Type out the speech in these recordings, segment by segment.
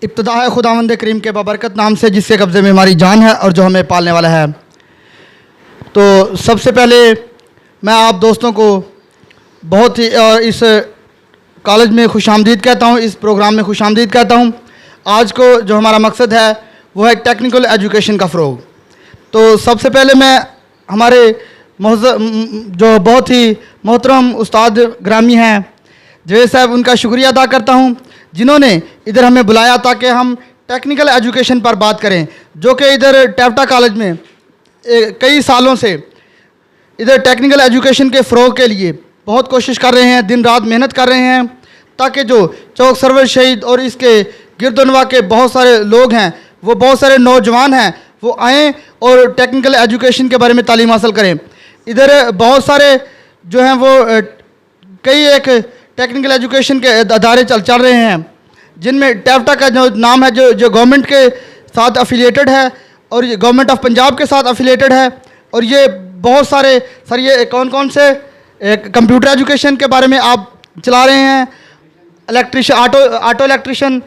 इब्तिदा है खुदावंद करीम के बाबरकत नाम से जिसके कब्ज़े में हमारी जान है और जो हमें पालने वाला है। तो सबसे पहले मैं आप दोस्तों को बहुत ही इस कॉलेज में खुशामदीद कहता हूँ, इस प्रोग्राम में खुशामदीद कहता हूँ। आज को जो हमारा मकसद है वो है टेक्निकल एजुकेशन का फ़रोग। तो सबसे पहले मैं हमारे जो बहुत ही मोहतरम उस्ताद ग्रामी हैं जवेद साहब, उनका शुक्रिया अदा करता हूँ जिन्होंने इधर हमें बुलाया ताकि हम टेक्निकल एजुकेशन पर बात करें, जो कि इधर टैफ्टा कॉलेज में कई सालों से इधर टेक्निकल एजुकेशन के फ़रोग के लिए बहुत कोशिश कर रहे हैं, दिन रात मेहनत कर रहे हैं ताकि जो चौक सरवर शहीद और इसके गिरदनवा के बहुत सारे लोग हैं, वो बहुत सारे नौजवान हैं, वो आएँ और टेक्निकल एजुकेशन के बारे में तालीम हासिल करें। इधर बहुत सारे जो हैं वो कई एक टेक्निकल एजुकेशन के अदारे चल रहे हैं जिनमें टैफ्टा का जो नाम है जो गवर्नमेंट के साथ अफिलिएटेड है और ये गवर्नमेंट ऑफ पंजाब के साथ अफिलिएटेड है। और ये बहुत सारे सर ये कौन कौन से कंप्यूटर एजुकेशन के बारे में आप चला रहे हैं, electrician, auto electrician,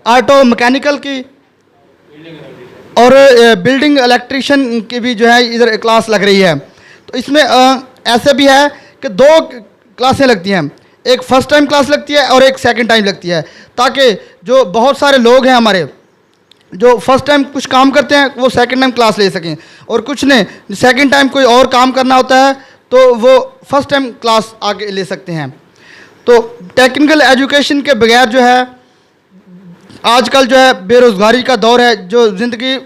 auto mechanical की और बिल्डिंग इलेक्ट्रिशियन की भी जो है इधर क्लास लग रही है। तो इसमें ऐसे भी है कि 2 क्लासें लगती हैं, एक फ़र्स्ट टाइम क्लास लगती है और एक सेकंड टाइम लगती है, ताकि जो बहुत सारे लोग हैं हमारे जो फर्स्ट टाइम कुछ काम करते हैं वो सेकंड टाइम क्लास ले सकें, और कुछ ने सेकंड टाइम कोई और काम करना होता है तो वो फर्स्ट टाइम क्लास आगे ले सकते हैं। तो टेक्निकल एजुकेशन के बगैर जो है आजकल जो है बेरोज़गारी का दौर है, जो ज़िंदगी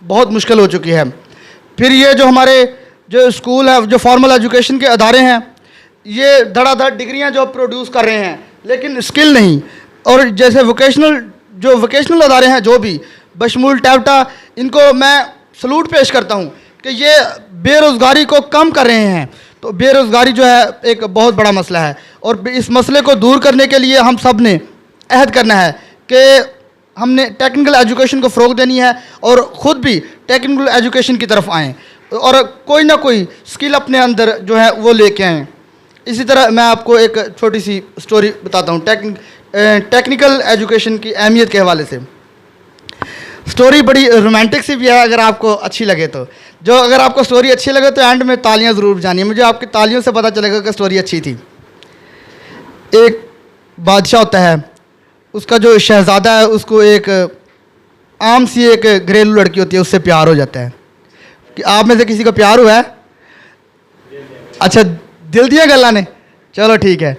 बहुत मुश्किल हो चुकी है। फिर ये जो हमारे जो स्कूल है, जो फॉर्मल एजुकेशन के अदारे हैं, ये धड़ाधड़ डिग्रियां जो प्रोड्यूस कर रहे हैं लेकिन स्किल नहीं। और जैसे वोकेशनल अदारे हैं जो भी बशमूल टैफ्टा, इनको मैं सलूट पेश करता हूं कि ये बेरोज़गारी को कम कर रहे हैं। तो बेरोज़गारी जो है एक बहुत बड़ा मसला है और इस मसले को दूर करने के लिए हम सब ने अहद करना है कि हमने टेक्निकल एजुकेशन को फ़रोग देनी है और ख़ुद भी टेक्निकल एजुकेशन की तरफ आएँ और कोई ना कोई स्किल अपने अंदर जो है वो लेके आएँ। इसी तरह मैं आपको एक छोटी सी स्टोरी बताता हूँ टेक्निकल एजुकेशन की अहमियत के हवाले से। स्टोरी बड़ी रोमांटिक सी भी है, अगर आपको अच्छी लगे तो। अगर आपको स्टोरी अच्छी लगे तो एंड में तालियां ज़रूर बजानिए, मुझे आपकी तालियों से पता चलेगा कि स्टोरी अच्छी थी। एक बादशाह होता है, उसका जो शहज़ादा है उसको एक आम सी एक घरेलू लड़की होती है, उससे प्यार हो जाता है। कि आप में से किसी को प्यार हुआ है? अच्छा, दिल दिया गल्ला ने, चलो ठीक है।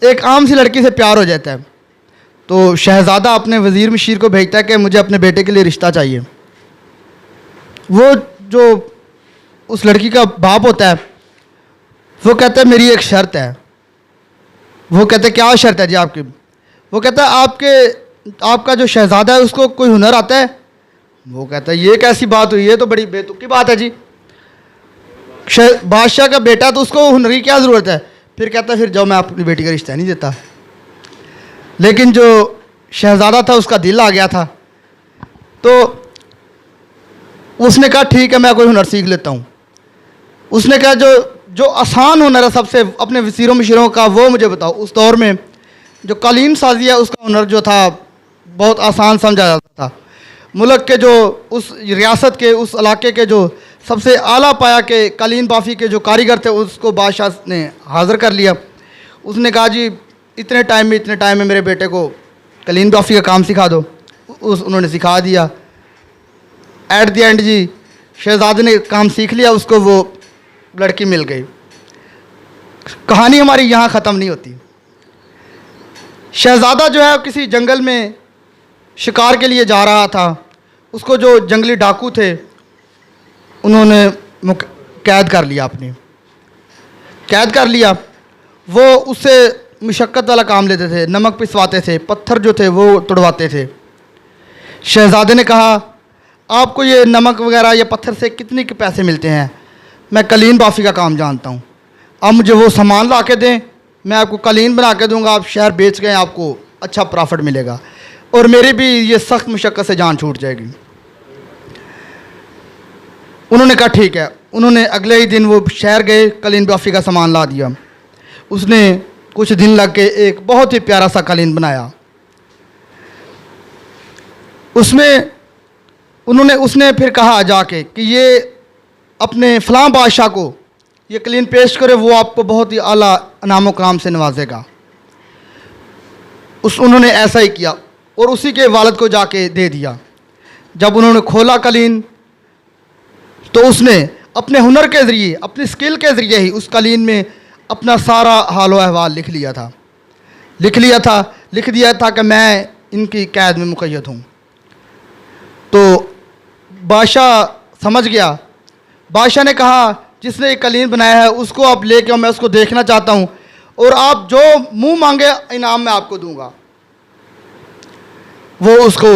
एक आम सी लड़की से प्यार हो जाता है तो शहज़ादा अपने वज़ीर मशीर को भेजता है कि मुझे अपने बेटे के लिए रिश्ता चाहिए। वो जो उस लड़की का बाप होता है वो कहता है मेरी एक शर्त है। वो कहते हैं क्या शर्त है जी आपकी? वो कहता है आपका जो शहज़ादा है उसको कोई हुनर आता है? वो कहता है ये कैसी बात हुई, ये तो बड़ी बेतुकी बात है जी। बादशाह का बेटा तो उसको हुनर की क्या ज़रूरत है? फिर कहता है फिर जाओ मैं अपनी बेटी का रिश्ता नहीं देता। लेकिन जो शहज़ादा था उसका दिल आ गया था तो उसने कहा ठीक है मैं कोई हुनर सीख लेता हूँ। उसने कहा जो आसान हुनर है सबसे अपने वज़ीरों मशीरों का वो मुझे बताओ। उस दौर में जो कालीन साजी है उसका हुनर जो था बहुत आसान समझा जाता था। मुल्क के जो उस रियासत के उस इलाके के जो सबसे आला पाया के कालीन बाफ़ी के जो कारीगर थे उसको बादशाह ने हाज़िर कर लिया। उसने कहा जी इतने टाइम में मेरे बेटे को कालीन बाफ़ी का काम सिखा दो। उन्होंने सिखा दिया। एट द एंड जी शहज़ादे ने काम सीख लिया, उसको वो लड़की मिल गई। कहानी हमारी यहाँ ख़त्म नहीं होती। शहज़ादा जो है किसी जंगल में शिकार के लिए जा रहा था। उसको जो जंगली डाकू थे उन्होंने कैद कर लिया, कैद कर लिया। वो उससे मुशक्क़त वाला काम लेते थे, नमक पिसवाते थे, पत्थर जो थे वो तोड़वाते थे। शहज़ादे ने कहा आपको ये नमक वगैरह या पत्थर से कितने के पैसे मिलते हैं? मैं कालीन बाफ़ी का काम जानता हूँ, आप मुझे वो सामान ला के दें, मैं आपको कालीन बना के दूँगा, आप शहर बेच गए आपको अच्छा प्रॉफिट मिलेगा और मेरी भी ये सख्त मुशक्क़त से जान छूट जाएगी। उन्होंने कहा ठीक है। उन्होंने अगले ही दिन वो शहर गए, कालीन बाफ़ी का सामान ला दिया। उसने कुछ दिन लग के एक बहुत ही प्यारा सा कालीन बनाया। उसमें उसने फिर कहा जाके कि ये अपने फ़लाँ बादशाह को ये कलीन पेश करे, वो आपको बहुत ही आला इनाम कराम से नवाजेगा। उन्होंने ऐसा ही किया और उसी के वालिद को जाके दे दिया। जब उन्होंने खोला कलीन तो उसने अपने हुनर के ज़रिए, अपनी स्किल के ज़रिए ही उस कलीन में अपना सारा हाल अहवाल लिख दिया था कि मैं इनकी कैद में मुक़य्यद हूँ। तो बादशाह समझ गया। बादशाह ने कहा जिसने ये कलीन बनाया है उसको आप लेके आओ, मैं उसको देखना चाहता हूँ, और आप जो मुंह मांगे इनाम मैं आपको दूंगा। वो उसको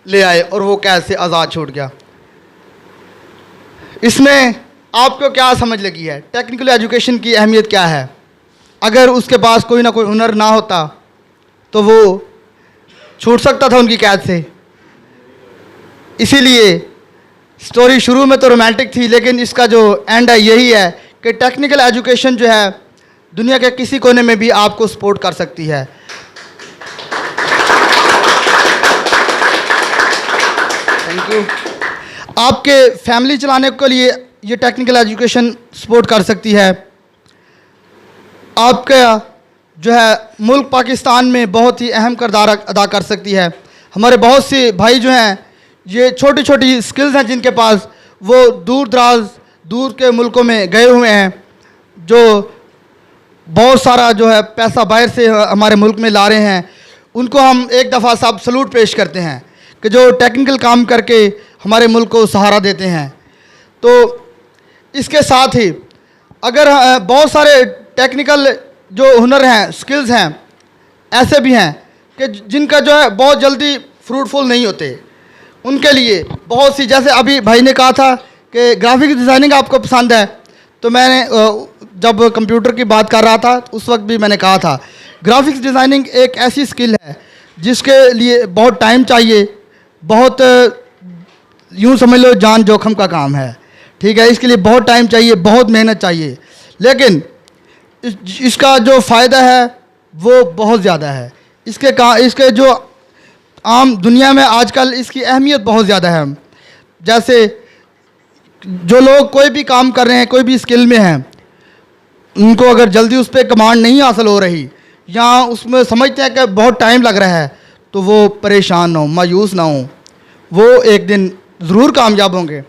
ले आए और वो कैद से आज़ाद छूट गया। इसमें आपको क्या समझ लगी है? टेक्निकल एजुकेशन की अहमियत क्या है? अगर उसके पास कोई ना कोई हुनर ना होता तो वो छूट सकता था उनकी कैद से। इसीलिए स्टोरी शुरू में तो रोमांटिक थी, लेकिन इसका जो एंड है यही है कि टेक्निकल एजुकेशन जो है दुनिया के किसी कोने में भी आपको सपोर्ट कर सकती है। Thank you. आपके फैमिली चलाने के लिए ये टेक्निकल एजुकेशन सपोर्ट कर सकती है। आपका जो है मुल्क पाकिस्तान में बहुत ही अहम किरदार अदा कर सकती है। हमारे बहुत से भाई जो हैं ये छोटी छोटी स्किल्स हैं जिनके पास, वो दूर के मुल्कों में गए हुए हैं, जो बहुत सारा जो है पैसा बाहर से हमारे मुल्क में ला रहे हैं। उनको हम एक दफ़ा सब सलूट पेश करते हैं कि जो टेक्निकल काम करके हमारे मुल्क को सहारा देते हैं। तो इसके साथ ही अगर बहुत सारे टेक्निकल जो हुनर हैं, स्किल्स हैं, ऐसे भी हैं कि जिनका जो है बहुत जल्दी फ्रूटफुल नहीं होते, उनके लिए बहुत सी, जैसे अभी भाई ने कहा था कि ग्राफिक डिज़ाइनिंग आपको पसंद है, तो मैंने जब कंप्यूटर की बात कर रहा था उस वक्त भी मैंने कहा था ग्राफिक्स डिज़ाइनिंग एक ऐसी स्किल है जिसके लिए बहुत टाइम चाहिए, बहुत यूँ समझ लो जान जोखम का काम है। ठीक है, इसके लिए बहुत टाइम चाहिए, बहुत मेहनत चाहिए, लेकिन इसका जो फ़ायदा है वो बहुत ज़्यादा है। इसके जो आम दुनिया में आजकल इसकी अहमियत बहुत ज़्यादा है। जैसे जो लोग कोई भी काम कर रहे हैं, कोई भी स्किल में हैं, उनको अगर जल्दी उस पर कमांड नहीं हासिल हो रही या उसमें समझते हैं कि बहुत टाइम लग रहा है, तो वो परेशान ना हो, मायूस ना हो, वो एक दिन ज़रूर कामयाब होंगे।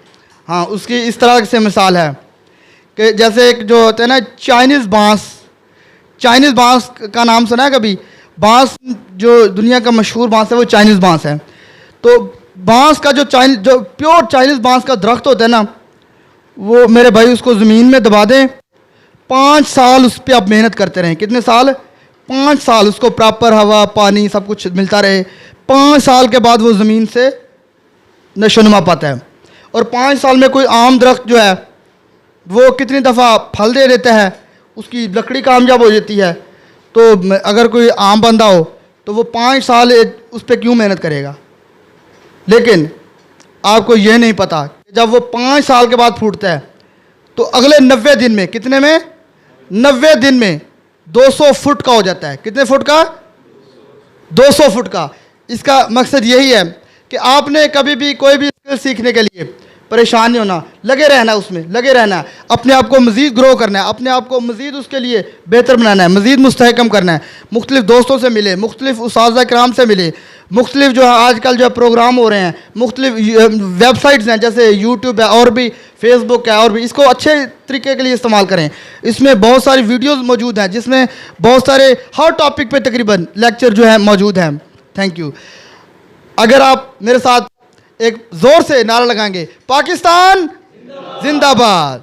हाँ, उसकी इस तरह से मिसाल है कि जैसे एक जो होता है ना चाइनीज़ बांस का नाम सुना है कभी? बांस जो दुनिया का मशहूर बांस है वो चाइनीज़ बांस है। तो बांस का जो प्योर चाइनीज़ बांस का दरख्त होता है ना, वो मेरे भाई उसको ज़मीन में दबा दें, 5 साल उस पर आप मेहनत करते रहें। कितने साल? 5 साल उसको प्रॉपर हवा पानी सब कुछ मिलता रहे। 5 साल के बाद वो ज़मीन से नशोनुमा पाता है। और 5 साल में कोई आम दरख्त जो है वो कितनी दफ़ा फल दे देता है, उसकी लकड़ी कामयाब हो जाती है। तो अगर कोई आम बंदा हो तो वो 5 साल उस पर क्यों मेहनत करेगा? लेकिन आपको ये नहीं पता जब वो 5 साल के बाद फूटता है तो अगले 90 दिन में, कितने में? 90 दिन में 200 फुट का हो जाता है। कितने फुट का? 200 फुट का। इसका मकसद यही है कि आपने कभी भी कोई भी स्किल सीखने के लिए परेशान नहीं होना, लगे रहना, उसमें लगे रहना है, अपने आप को मज़ीद ग्रो करना है, अपने आप को मज़ीद उसके लिए बेहतर बनाना है, मज़ीद मुस्तहकम करना है। मुख्तलिफ़ दोस्तों से मिले, मुख्तलिफ़ उस्ताज़ कराम से मिले, मुख्तलिफ़ जो है आजकल जो प्रोग्राम हो रहे हैं, मुख्तलिफ़ वेबसाइट्स हैं जैसे यूट्यूब है और भी फेसबुक है, और भी इसको अच्छे तरीके के लिए इस्तेमाल करें। इसमें बहुत सारी वीडियोज़ मौजूद हैं जिसमें बहुत सारे हर टॉपिक पर तकरीबन लेक्चर जो है मौजूद हैं। Thank you. अगर आप मेरे साथ एक ज़ोर से नारा लगाएंगे, पाकिस्तान जिंदाबाद।